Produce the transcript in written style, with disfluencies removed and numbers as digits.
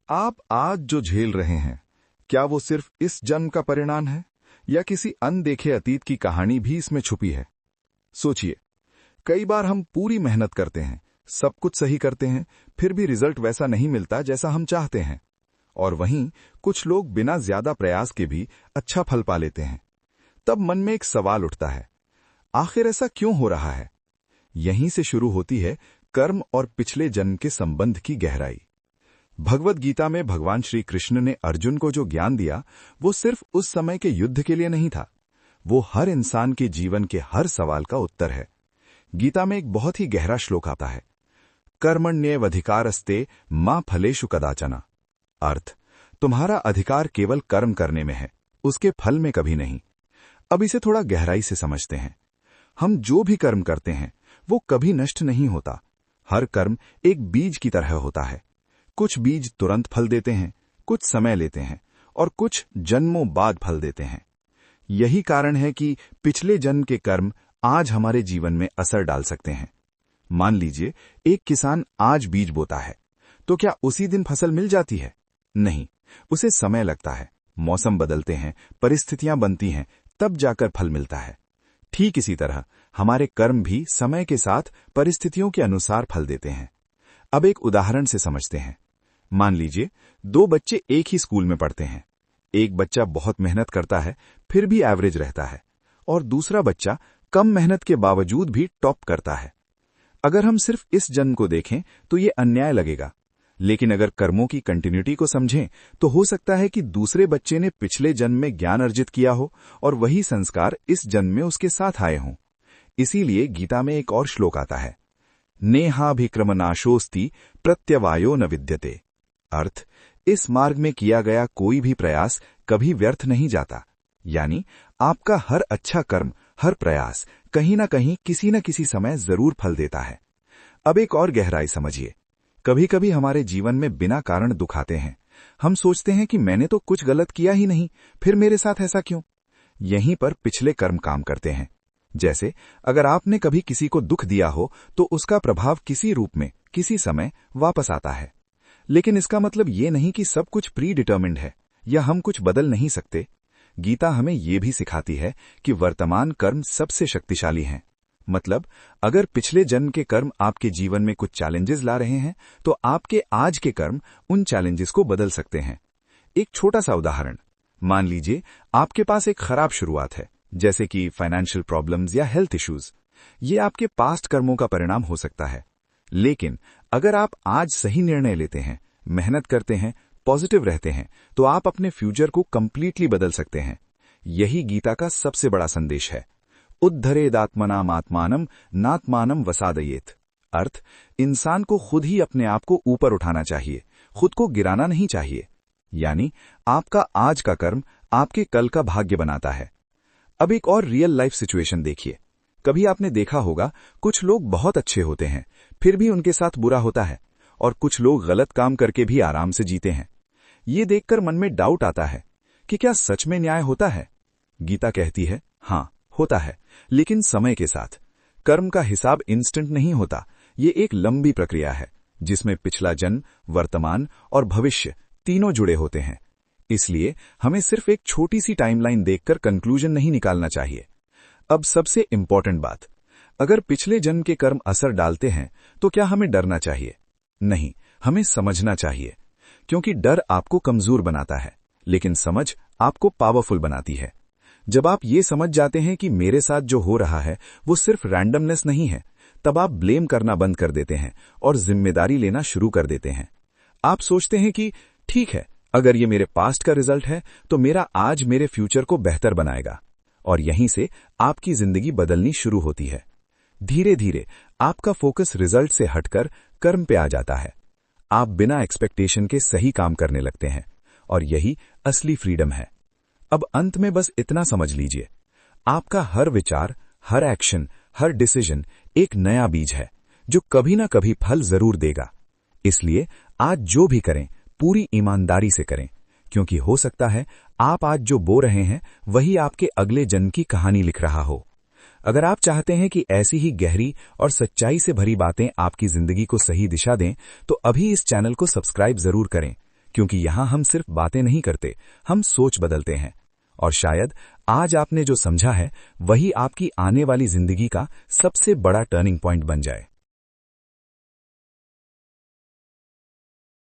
आप आज जो झेल रहे हैं, क्या वो सिर्फ इस जन्म का परिणाम है या किसी अनदेखे अतीत की कहानी भी इसमें छुपी है? सोचिए, कई बार हम पूरी मेहनत करते हैं, सब कुछ सही करते हैं, फिर भी रिजल्ट वैसा नहीं मिलता जैसा हम चाहते हैं। और वहीं कुछ लोग बिना ज्यादा प्रयास के भी अच्छा फल पा लेते हैं। तब मन में एक सवाल उठता है, आखिर ऐसा क्यों हो रहा है? यहीं से शुरू होती है कर्म और पिछले जन्म के संबंध की गहराई। भगवद गीता में भगवान श्री कृष्ण ने अर्जुन को जो ज्ञान दिया, वो सिर्फ उस समय के युद्ध के लिए नहीं था, वो हर इंसान के जीवन के हर सवाल का उत्तर है। गीता में एक बहुत ही गहरा श्लोक आता है, कर्मण्येवाधिकारस्ते मा फलेषु कदाचन। अर्थ, तुम्हारा अधिकार केवल कर्म करने में है, उसके फल में कभी नहीं। अब इसे थोड़ा गहराई से समझते हैं। हम जो भी कर्म करते हैं वो कभी नष्ट नहीं होता। हर कर्म एक बीज की तरह होता है। कुछ बीज तुरंत फल देते हैं, कुछ समय लेते हैं और कुछ जन्मों बाद फल देते हैं। यही कारण है कि पिछले जन्म के कर्म आज हमारे जीवन में असर डाल सकते हैं। मान लीजिए एक किसान आज बीज बोता है, तो क्या उसी दिन फसल मिल जाती है? नहीं, उसे समय लगता है, मौसम बदलते हैं, परिस्थितियां बनती हैं, तब जाकर फल मिलता है। ठीक इसी तरह हमारे कर्म भी समय के साथ परिस्थितियों के अनुसार फल देते हैं। अब एक उदाहरण से समझते हैं। मान लीजिए दो बच्चे एक ही स्कूल में पढ़ते हैं। एक बच्चा बहुत मेहनत करता है, फिर भी एवरेज रहता है, और दूसरा बच्चा कम मेहनत के बावजूद भी टॉप करता है। अगर हम सिर्फ इस जन्म को देखें तो ये अन्याय लगेगा, लेकिन अगर कर्मों की कंटिन्यूटी को समझें तो हो सकता है कि दूसरे बच्चे ने पिछले जन्म में ज्ञान अर्जित किया हो और वही संस्कार इस जन्म में उसके साथ आए हों। इसीलिए गीता में एक और श्लोक आता है, नेहाभिक्रमनाशोस्ति प्रत्यवायो न विद्यते। अर्थ, इस मार्ग में किया गया कोई भी प्रयास कभी व्यर्थ नहीं जाता। यानी आपका हर अच्छा कर्म, हर प्रयास कहीं ना कहीं किसी न किसी समय जरूर फल देता है। अब एक और गहराई समझिए। कभी कभी हमारे जीवन में बिना कारण दुख आते हैं। हम सोचते हैं कि मैंने तो कुछ गलत किया ही नहीं, फिर मेरे साथ ऐसा क्यों? यहीं पर पिछले कर्म काम करते हैं। जैसे अगर आपने कभी किसी को दुख दिया हो तो उसका प्रभाव किसी रूप में किसी समय वापस आता है। लेकिन इसका मतलब ये नहीं कि सब कुछ प्री डिटर्मिन्ड है या हम कुछ बदल नहीं सकते। गीता हमें ये भी सिखाती है कि वर्तमान कर्म सबसे शक्तिशाली हैं। मतलब अगर पिछले जन्म के कर्म आपके जीवन में कुछ चैलेंजेस ला रहे हैं, तो आपके आज के कर्म उन चैलेंजेस को बदल सकते हैं। एक छोटा सा उदाहरण, मान लीजिए आपके पास एक खराब शुरुआत है, जैसे कि फाइनेंशियल प्रॉब्लम्स या हेल्थ इश्यूज। ये आपके पास्ट कर्मों का परिणाम हो सकता है। लेकिन अगर आप आज सही निर्णय लेते हैं, मेहनत करते हैं, पॉजिटिव रहते हैं, तो आप अपने फ्यूचर को कंप्लीटली बदल सकते हैं। यही गीता का सबसे बड़ा संदेश है, उद्धरेदात्मनाम आत्मानम नात्मानम वसादयेत। अर्थ, इंसान को खुद ही अपने आप को ऊपर उठाना चाहिए, खुद को गिराना नहीं चाहिए। यानी आपका आज का कर्म आपके कल का भाग्य बनाता है। अब एक और रियल लाइफ सिचुएशन देखिए। कभी आपने देखा होगा कुछ लोग बहुत अच्छे होते हैं, फिर भी उनके साथ बुरा होता है, और कुछ लोग गलत काम करके भी आराम से जीते हैं। ये देखकर मन में डाउट आता है कि क्या सच में न्याय होता है? गीता कहती है, हाँ होता है, लेकिन समय के साथ। कर्म का हिसाब इंस्टेंट नहीं होता। ये एक लंबी प्रक्रिया है जिसमें पिछला जन्म, वर्तमान और भविष्य तीनों जुड़े होते हैं। इसलिए हमें सिर्फ एक छोटी सी टाइमलाइन देखकर कंक्लूजन नहीं निकालना चाहिए। अब सबसे इंपॉर्टेंट बात, अगर पिछले जन्म के कर्म असर डालते हैं तो क्या हमें डरना चाहिए? नहीं, हमें समझना चाहिए, क्योंकि डर आपको कमजोर बनाता है, लेकिन समझ आपको पावरफुल बनाती है। जब आप ये समझ जाते हैं कि मेरे साथ जो हो रहा है वो सिर्फ रैंडमनेस नहीं है, तब आप ब्लेम करना बंद कर देते हैं और जिम्मेदारी लेना शुरू कर देते हैं। आप सोचते हैं कि ठीक है, अगर ये मेरे पास्ट का रिजल्ट है तो मेरा आज मेरे फ्यूचर को बेहतर बनाएगा, और यहीं से आपकी जिंदगी बदलनी शुरू होती है। धीरे धीरे आपका फोकस रिजल्ट से हटकर कर्म पे आ जाता है। आप बिना एक्सपेक्टेशन के सही काम करने लगते हैं, और यही असली फ्रीडम है। अब अंत में बस इतना समझ लीजिए, आपका हर विचार, हर एक्शन, हर डिसीजन एक नया बीज है जो कभी ना कभी फल जरूर देगा। इसलिए आज जो भी करें पूरी ईमानदारी से करें, क्योंकि हो सकता है आप आज जो बो रहे हैं वही आपके अगले जन्म की कहानी लिख रहा हो। अगर आप चाहते हैं कि ऐसी ही गहरी और सच्चाई से भरी बातें आपकी जिंदगी को सही दिशा दें, तो अभी इस चैनल को सब्सक्राइब जरूर करें, क्योंकि यहाँ हम सिर्फ बातें नहीं करते, हम सोच बदलते हैं। और शायद आज आपने जो समझा है वही आपकी आने वाली जिंदगी का सबसे बड़ा टर्निंग पॉइंट बन जाए।